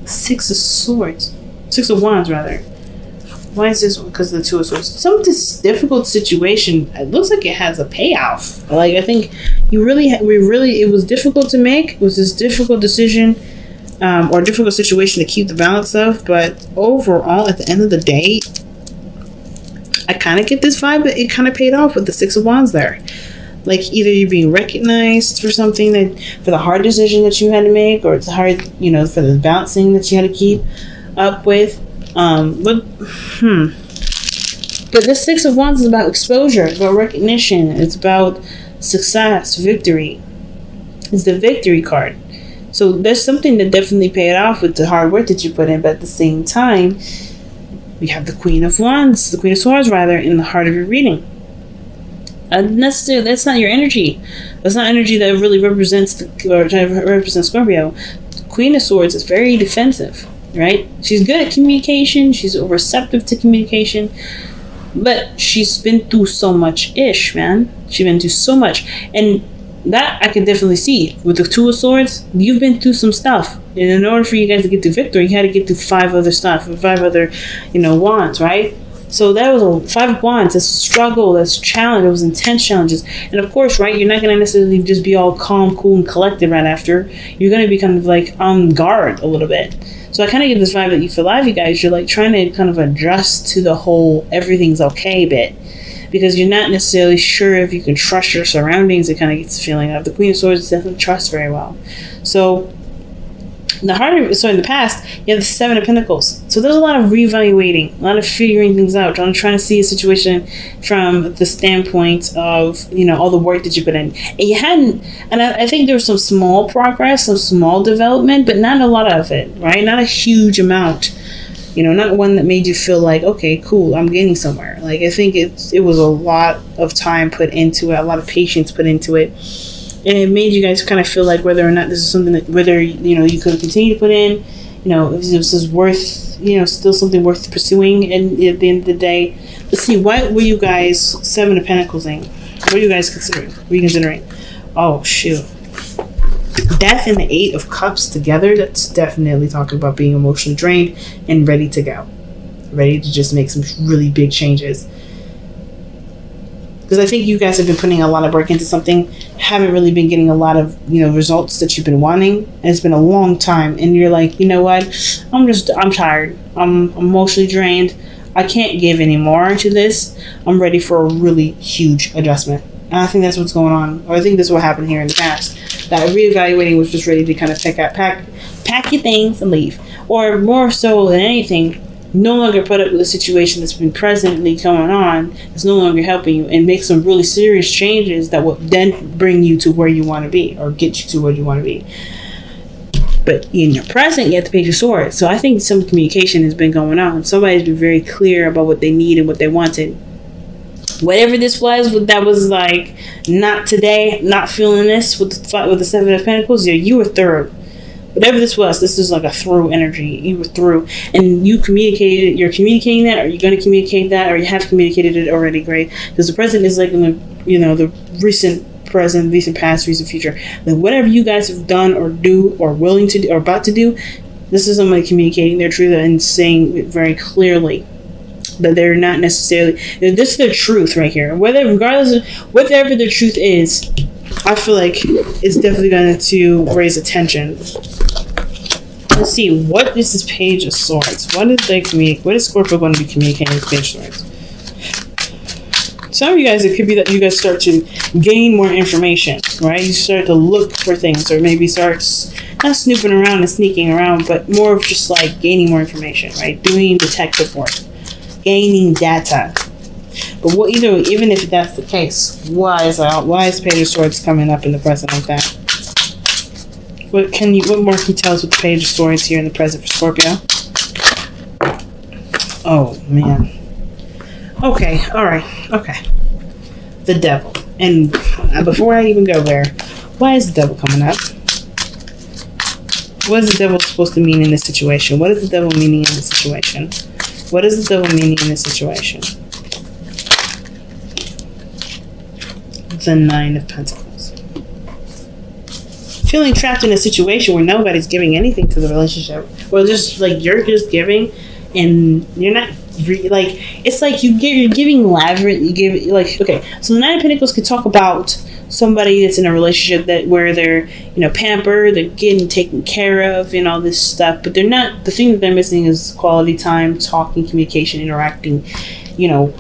Six of Swords. Six of Wands, rather. Why is this one? Because of the Two of Swords. Some of this difficult situation, it looks like it has a payoff. Like, I think it was difficult to make. It was this difficult decision or difficult situation to keep the balance of. But overall, at the end of the day, I kind of get this vibe that it kind of paid off with the Six of Wands there. Like, either you're being recognized for something for the hard decision that you had to make, or it's hard, for the balancing that you had to keep up with. But this Six of Wands is about exposure, it's about recognition, it's about success, victory. It's the victory card. So there's something that definitely paid off with the hard work that you put in, but at the same time, we have the Queen of Swords rather, in the heart of your reading. That's not your energy. That's not energy that really represents Scorpio. The Queen of Swords is very defensive. Right? She's good at communication. She's receptive to communication. But she's been through so much man. She's been through so much. And that I can definitely see. With the Two of Swords, you've been through some stuff. And in order for you guys to get to victory, you had to get through five other wands, right? So that was a Five of Wands. That's struggle, that's challenge. It was intense challenges. And of course, right, you're not going to necessarily just be all calm, cool, and collected right after. You're going to be kind of like on guard a little bit. So I kind of get this vibe that you feel alive, you guys. You're like trying to kind of adjust to the whole everything's okay bit. Because you're not necessarily sure if you can trust your surroundings. It kind of gets the feeling of the Queen of Swords doesn't trust very well. So in the past, you have the Seven of Pentacles. So there's a lot of reevaluating, a lot of figuring things out, trying to see a situation from the standpoint of, all the work that you put in. And you hadn't, and I think there was some small progress, some small development, but not a lot of it, right? Not a huge amount. Not one that made you feel like, okay, cool, I'm getting somewhere. Like, I think it was a lot of time put into it, a lot of patience put into it. And it made you guys kind of feel like whether or not this is something that, whether, you could continue to put in, if this is worth, still something worth pursuing. And at the end of the day, let's see, what were you guys, Seven of Pentacles in? What are you guys considering? What are you considering? Oh, shoot. Death and the Eight of Cups together, that's definitely talking about being emotionally drained and ready to go. Ready to just make some really big changes. Because I think you guys have been putting a lot of work into something, haven't really been getting a lot of, results that you've been wanting. And it's been a long time. And you're like, you know what? I'm tired. I'm emotionally drained. I can't give any more to this. I'm ready for a really huge adjustment. And I think that's what's going on. Or I think that's what happened here in the past. That reevaluating was just ready to kind of pack your things and leave. Or more so than anything, no longer put up with a situation that's been presently going on, that's no longer helping you, and make some really serious changes that will then bring you to where you want to be, or get you to where you want to be. But in your present, you have the Page of Swords. So I think some communication has been going on. Somebody's been very clear about what they need and what they wanted. Whatever this was, that was like, not today, not feeling this with the Seven of Pentacles, you were through. Whatever this is like a through energy. You were through, and you're communicating that, or you're going to communicate that, or you have communicated it already, great. Because the present is like in the recent present, recent past, recent future. Like, whatever you guys have done or do or willing to do or about to do, this is somebody communicating their truth and saying it very clearly. But they're not necessarily, this is their truth right here. Regardless of whatever their truth is, I feel like it's definitely going to raise attention. Let's see, what is this Page of Swords? What is Scorpio going to be communicating with Page of Swords? Some of you guys, it could be that you guys start to gain more information, right? You start to look for things, or maybe start not snooping around and sneaking around, but more of just like gaining more information, right? Doing detective work, gaining data. But even if that's the case, why is Page of Swords coming up in the present like that? What more can you tell us with the Page of Swords here in the present for Scorpio? Oh man. Okay, alright, okay. The Devil. And before I even go there, why is the Devil coming up? What is the Devil supposed to mean in this situation? What is the Devil meaning in this situation? What is the Devil meaning in this situation? The Nine of Pentacles. feeling trapped in a situation where nobody's giving anything to the relationship, or just like you're just giving, and you're not like, it's like you're giving lavish. You give, like, okay, so the Nine of Pentacles could talk about somebody that's in a relationship that where they're, you know, pampered, they're getting taken care of, and all this stuff, but they're not. The thing that they're missing is quality time, talking, communication, interacting, you know,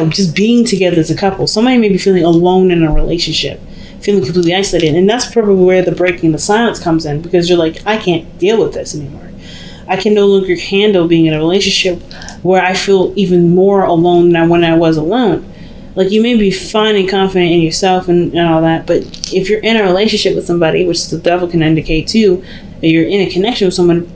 just being together as a couple. Somebody may be feeling alone in a relationship, feeling completely isolated, and that's probably where the breaking the silence comes in, because you're like, I can't deal with this anymore. I can no longer handle being in a relationship where I feel even more alone than when I was alone. Like, you may be fine and confident in yourself and all that, but if you're in a relationship with somebody, which the devil can indicate too, that you're in a connection with someone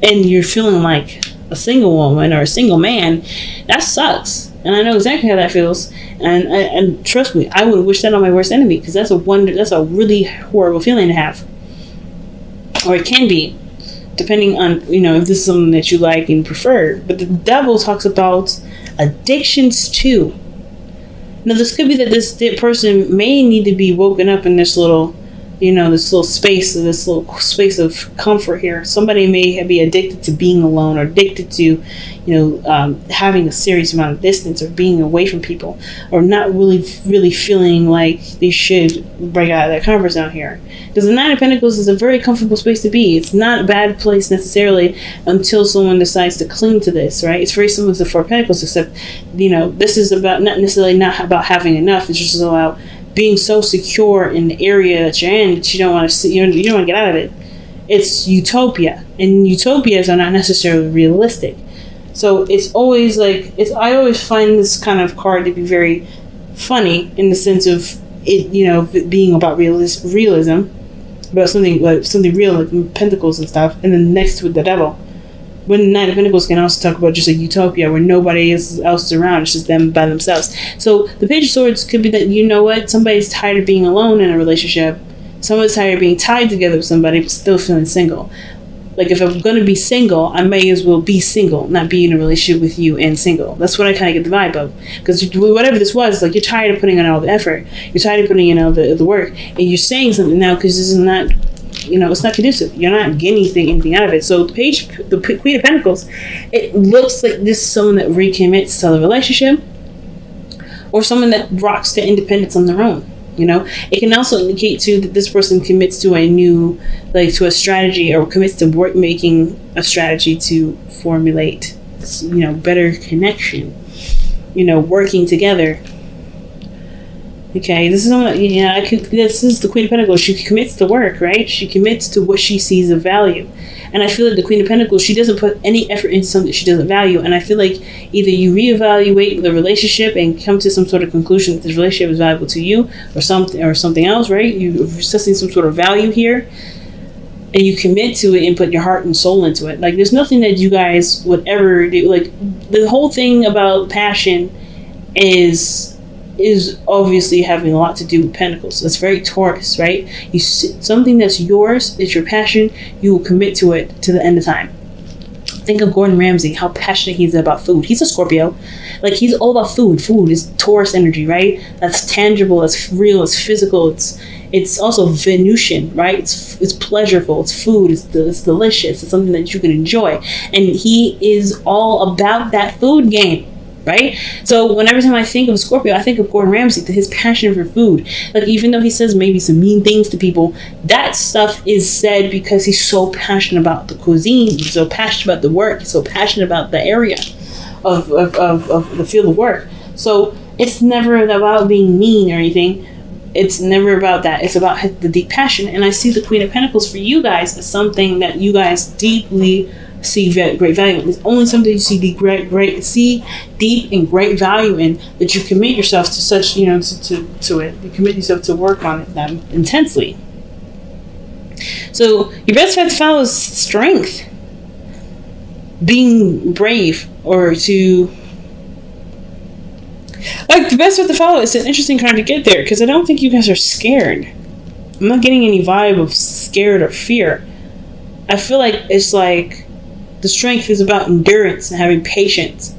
and you're feeling like a single woman or a single man, that sucks. And I know exactly how that feels. And trust me, I would wish that on my worst enemy, because that's a really horrible feeling to have. Or it can be, depending on, you know, if this is something that you like and prefer. But the devil talks about addictions too. Now, this could be that this person may need to be woken up in this little, you know, this little space of comfort here. Somebody may be addicted to being alone, or addicted to, you know, having a serious amount of distance, or being away from people, or not really feeling like they should break out of their comfort zone here. Because the Nine of Pentacles is a very comfortable space to be. It's not a bad place necessarily until someone decides to cling to this, right? It's very similar to the Four of Pentacles, except, you know, this is about not about having enough. It's just about being so secure in the area that you're in that you don't want to see, you don't want to get out of it. It's utopia, and utopias are not necessarily realistic. So it's always like, I always find this kind of card to be very funny in the sense of it, you know, being about realism, about something real, like Pentacles and stuff, and then next to it, the devil. When the Nine of Pentacles can also talk about just a utopia where nobody else is around, it's just them by themselves. So the Page of Swords could be that, you know what, somebody's tired of being alone in a relationship. Someone's tired of being tied together with somebody but still feeling single. Like, if I'm going to be single, I may as well be single, not be in a relationship with you and single. That's what I kind of get the vibe of. Because whatever this was, like, you're tired of putting in all the effort. You're tired of putting in all the work. And you're saying something now because this is not, you know, it's not conducive. You're not getting anything out of it. So the Queen of Pentacles, it looks like this is someone that recommits to the relationship, or someone that rocks their independence on their own. You know, it can also indicate too that this person commits to a new, like, to a strategy, or commits to making a strategy to formulate, you know, better connection, you know, working together. Okay, this is this is the Queen of Pentacles. She commits to work, right? She commits to what she sees of value. And I feel like the Queen of Pentacles, she doesn't put any effort into something that she doesn't value. And I feel like either you reevaluate the relationship and come to some sort of conclusion that this relationship is valuable to you, or something else, right? You're assessing some sort of value here, and you commit to it and put your heart and soul into it. Like, there's nothing that you guys would ever do. Like, the whole thing about passion is obviously having a lot to do with Pentacles. That's very Taurus, right? Something that's yours, is your passion, you will commit to it to the end of time. Think of Gordon Ramsay, how passionate he is about food. He's a Scorpio. Like, he's all about food. Food is Taurus energy, right? That's tangible, it's real, it's physical, it's also Venusian, right? It's pleasurable, it's food, it's delicious, it's something that you can enjoy. And he is all about that food game. Right? So whenever time I think of Scorpio, I think of Gordon Ramsay, his passion for food. Like, even though he says maybe some mean things to people, that stuff is said because he's so passionate about the cuisine, he's so passionate about the work, he's so passionate about the area of the field of work. So it's never about being mean or anything. It's never about that. It's about the deep passion. And I see the Queen of Pentacles for you guys as something that you guys deeply see great value in. It's only something you see deep and great value in, that you commit yourself to such, you know, to it. You commit yourself to work on it that intensely. So your best bet to follow is strength, being brave, or to, like, the best bet to follow. It's an interesting card to get there, because I don't think you guys are scared. I'm not getting any vibe of scared or fear. I feel like it's like the strength is about endurance and having patience.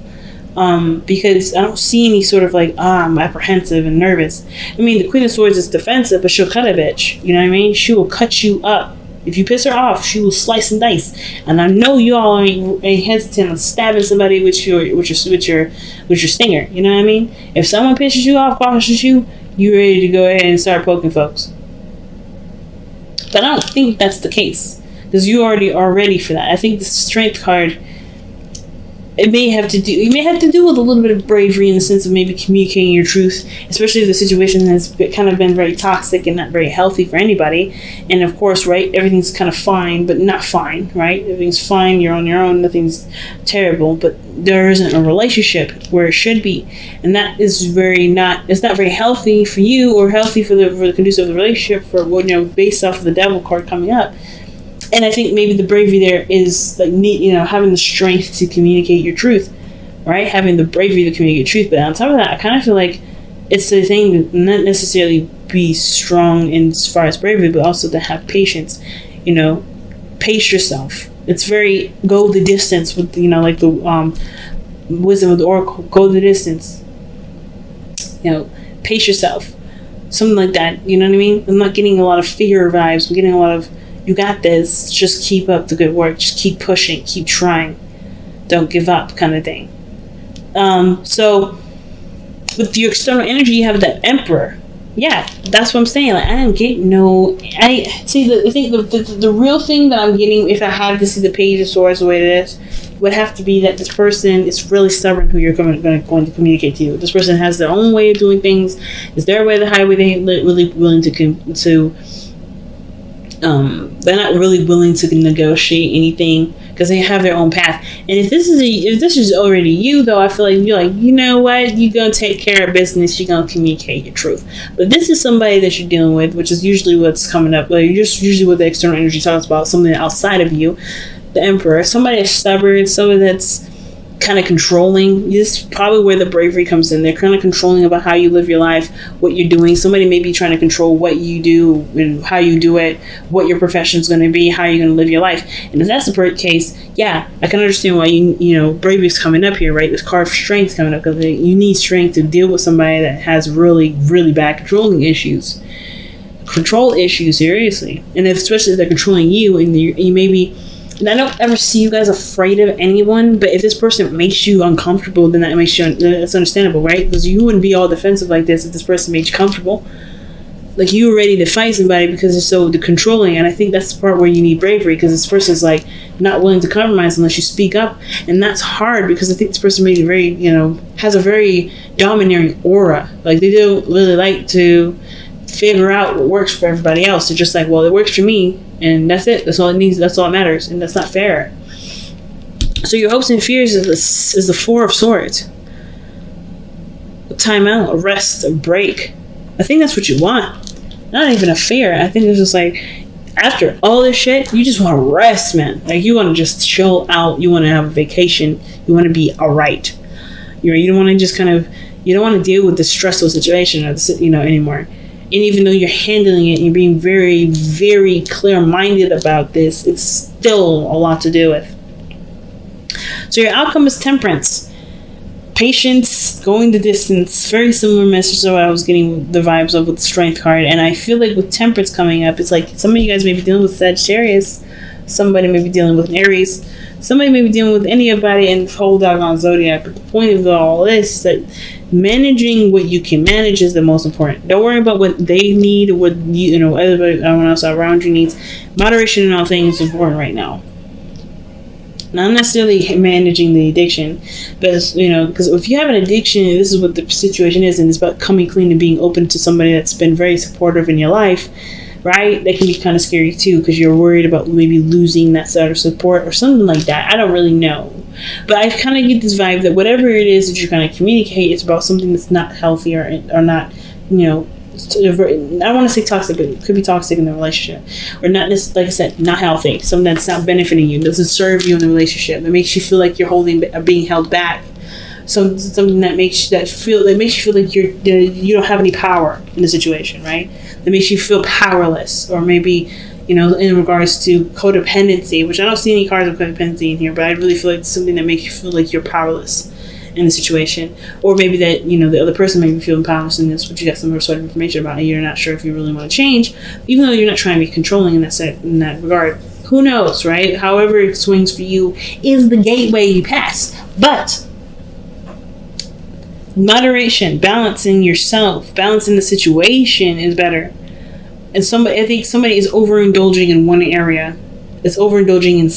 Because I don't see any sort of like, I'm apprehensive and nervous. I mean, the Queen of Swords is defensive, but she'll cut a bitch. You know what I mean? She will cut you up. If you piss her off, she will slice and dice. And I know you all ain't hesitant on stabbing somebody with your stinger. You know what I mean? If someone pisses you off, crosses you, you ready to go ahead and start poking folks. But I don't think that's the case, because you already are ready for that. I think the Strength card, it may have to do with a little bit of bravery, in the sense of maybe communicating your truth, especially if the situation has kind of been very toxic and not very healthy for anybody. And of course, right, everything's kind of fine, but not fine, right? Everything's fine, you're on your own, nothing's terrible, but there isn't a relationship where it should be. And that is it's not very healthy for you, or healthy for the conducive of the relationship, for, you know, based off of the Devil card coming up. And I think maybe the bravery there is like, you know, having the strength to communicate your truth, right? Having the bravery to communicate truth. But on top of that, I kind of feel like it's the thing to not necessarily be strong in as far as bravery, but also to have patience. You know, pace yourself. It's very go the distance with, you know, like the wisdom of the Oracle. Go the distance. You know, pace yourself. Something like that. You know what I mean? I'm not getting a lot of fear vibes. I'm getting a lot of, you got this, just keep up the good work, just keep pushing, keep trying, don't give up, kind of thing. So with your external energy, you have that Emperor. Yeah, that's what I'm saying. Like, I didn't get I see the real thing that I'm getting, if I had to see the Page of Swords the way it is, would have to be that this person is really stubborn who you're going to communicate to. This person has their own way of doing things. It's their way, the highway. They ain't really willing to they're not really willing to negotiate anything, because they have their own path. And if this is already you, though, I feel like you're like, you know what, you're gonna take care of business, you're gonna communicate your truth. But this is somebody that you're dealing with, which is usually what's coming up, like just usually what the external energy talks about, something outside of you. The Emperor, somebody that's stubborn, somebody that's kind of controlling. This is probably where the bravery comes in. They're kind of controlling about how you live your life, what you're doing. Somebody may be trying to control what you do and how you do it, what your profession is going to be, how you're going to live your life. And if that's the case, yeah, I can understand why you know, bravery is coming up here, right? This card for strength coming up, because you need strength to deal with somebody that has really, really bad control issues, seriously. And especially if they're controlling you, and you may be. And I don't ever see you guys afraid of anyone, but if this person makes you uncomfortable, then that's understandable, right? Because you wouldn't be all defensive like this if this person made you comfortable. Like, you were ready to fight somebody because they're so controlling. And I think that's the part where you need bravery, because this person's like not willing to compromise unless you speak up. And that's hard, because I think this person maybe has a very domineering aura. Like, they don't really like to figure out what works for everybody else. They're just like, well, it works for me, and that's it. That's all it needs. That's all that matters, and that's not fair. So your hopes and fears is the Four of Swords. A timeout, a rest, a break. I think that's what you want. Not even a fear. I think it's just like, after all this shit, you just want to rest, man. Like, you want to just chill out. You want to have a vacation. You want to be alright. You don't want to just you don't want to deal with the stressful situation anymore. And even though you're handling it and you're being very, very clear-minded about this, it's still a lot to deal with. So your outcome is Temperance. Patience, going the distance. Very similar message to what I was getting the vibes of with the Strength card. And I feel like with Temperance coming up, it's like some of you guys may be dealing with Sagittarius. Somebody may be dealing with an Aries. Somebody may be dealing with anybody in the whole doggone zodiac. But the point of all this is that managing what you can manage is the most important. Don't worry about what they need or what everyone else around you needs. Moderation in all things is important right now. Not necessarily managing the addiction, but because if you have an addiction, this is what the situation is, and it's about coming clean and being open to somebody that's been very supportive in your life, right? That can be kind of scary too, because you're worried about maybe losing that sort of support or something like that. I don't really know. But I kind of get this vibe that whatever it is that you're trying to communicate, it's about something that's not healthy or not, I want to say toxic, but it could be toxic in the relationship. Or not, like I said, not healthy. Something that's not benefiting you, doesn't serve you in the relationship. That makes you feel like you're being held back. Something that makes you feel like you don't have any power in the situation, right? That makes you feel powerless, or maybe in regards to codependency, which I don't see any cards of codependency in here, but I really feel like it's something that makes you feel like you're powerless. in the situation, or maybe that the other person may be feeling powerless in this, but you got some sort of information about it. You're not sure if you really want to change, even though you're not trying to be controlling in that regard. Who knows, right? However it swings for you is the gateway you pass. But moderation, balancing yourself, balancing the situation is better. And I think somebody is overindulging in one area. It's overindulging in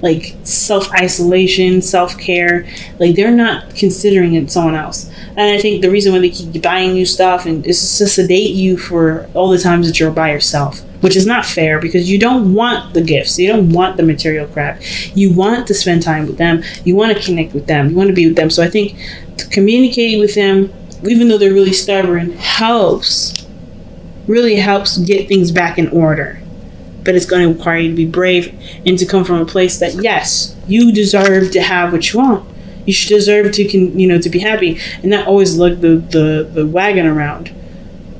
like self-isolation, self-care. Like they're not considering it someone else. And I think the reason why they keep buying you stuff and is to sedate you for all the times that you're by yourself, which is not fair because you don't want the gifts. You don't want the material crap. You want to spend time with them. You want to connect with them. You want to be with them. So I think communicating with them, even though they're really stubborn, really helps get things back in order. But it's going to require you to be brave and to come from a place that, yes, you deserve to have what you want. You should deserve to, to be happy and not always lug the wagon around,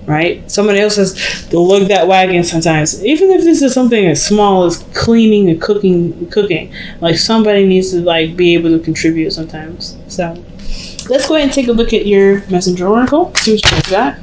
right? Somebody else has to lug that wagon sometimes. Even if this is something as small as cleaning and cooking, like somebody needs to like be able to contribute sometimes. So let's go ahead and take a look at your messenger oracle. See what you got.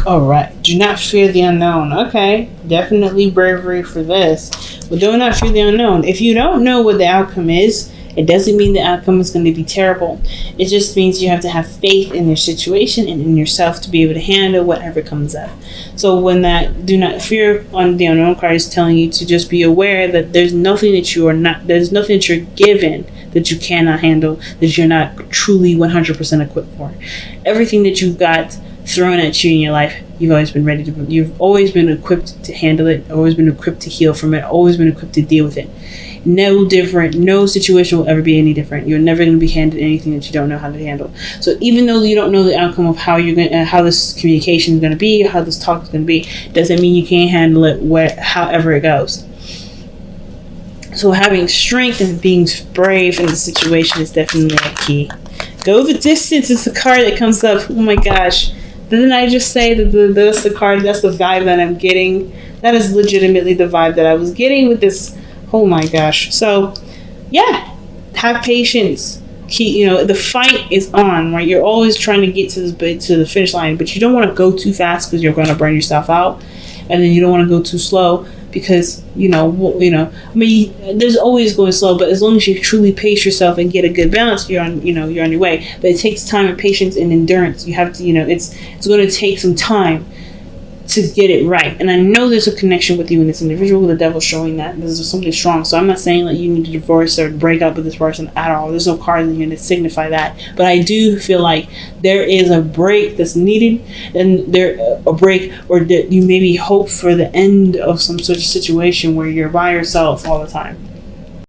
All right. Do not fear the unknown. Okay. Definitely bravery for this. But do not fear the unknown. If you don't know what the outcome is, it doesn't mean the outcome is going to be terrible. It just means you have to have faith in your situation and in yourself to be able to handle whatever comes up. So when that do not fear on the unknown card is telling you to just be aware that there's nothing that you're given that you cannot handle, that you're not truly 100% equipped for. Everything that you've got thrown at you in your life, you've always been equipped to handle it, always been equipped to heal from it, always been equipped to deal with it. No situation will ever be any different. You're never going to be handed anything that you don't know how to handle. So even though you don't know the outcome of how this communication is going to be, how this talk is going to be, doesn't mean you can't handle it however it goes. So having strength and being brave in the situation is definitely a key. Go the distance is the card that comes up. Oh my gosh. Didn't I just say that that's the card, that's the vibe that I'm getting? That is legitimately the vibe that I was getting with this. Oh my gosh. So, yeah. Have patience. The fight is on, right? You're always trying to get to the finish line, but you don't want to go too fast because you're going to burn yourself out. And then you don't want to go too slow because, there's always going slow, but as long as you truly pace yourself and get a good balance, you're on your way. But it takes time and patience and endurance. You have to, it's going to take some time to get it right. And I know there's a connection with you and this individual. The devil's showing that there's something strong. So I'm not saying that you need to divorce or break up with this person at all. There's no cards in here to signify that. But I do feel like there is a break that's needed, and a break, or that you maybe hope for the end of some sort of situation where you're by yourself all the time.